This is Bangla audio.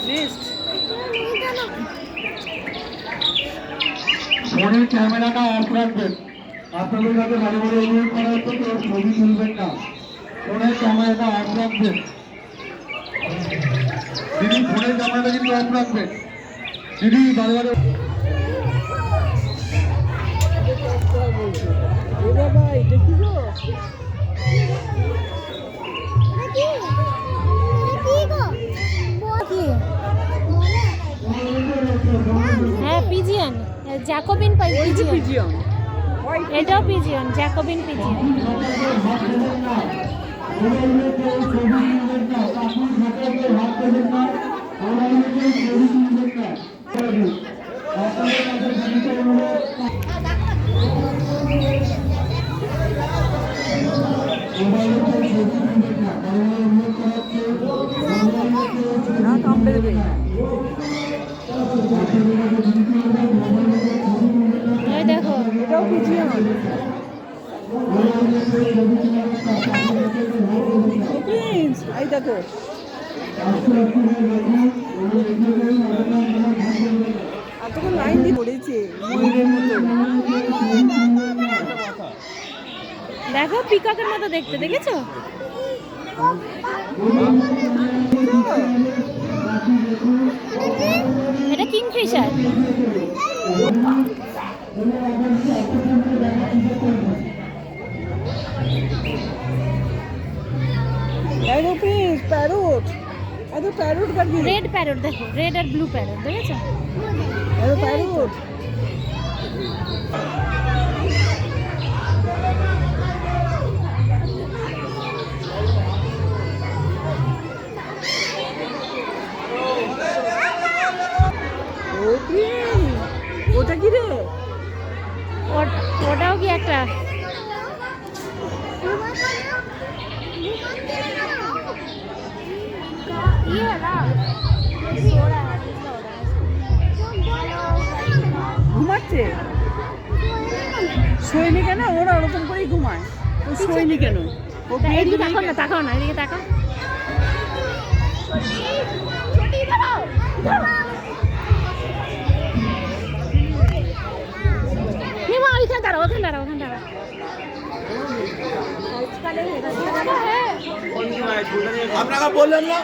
নেক্সট ফোনের ক্যামেরাটা অফ রাখবেন। আপনাদের কাছে ভালো করে অনুরোধ করা হচ্ছে কেউ ছবি তুলবেন না। ফোনের ক্যামেরাটা অফ রাখবেন। দিদি ফোনের ক্যামেরাটা কিন্তু অফ রাখবেন। দিদি বারে বারে বাবা এটা কি গো? হ্যাঁ পিজিয়ন, জ্যাকোবিন পিজিয়ন, এটাও পিজিয়ন, জ্যাকোবিন পিজিয়ন। না কামড়ে দেবে। এই দেখো এটাও পিজিয়ন। প্রিন্স এই দেখো এতক্ষণ লাইন দিয়ে পড়েছে ময়ূরের মতো। দেখো পিককের মতো দেখতে, দেখেছো? এটা কিংফিশার। দেখো প্রিন্স প্যারট, এত প্যারট গাড়ি। রেড প্যারট দেখো, রেড আর ব্লু প্যারট দেখেছো? এত প্যারট। ও প্রিন্স ওটা কি রে? ওটাও কি একটা ঘুমাচ্ছে? শোয়নি কেন? ওরা ওরকম করেই ঘুমায়। ও শোয়নি কেন? ও এদিকে তাকাও না, তাকাও না, এদিকে তাকাও। নিমা ওইখানে দাঁড়াও, ওখানে দাঁড়াও, ওখানে দাঁড়াও। আপনারা বললেন না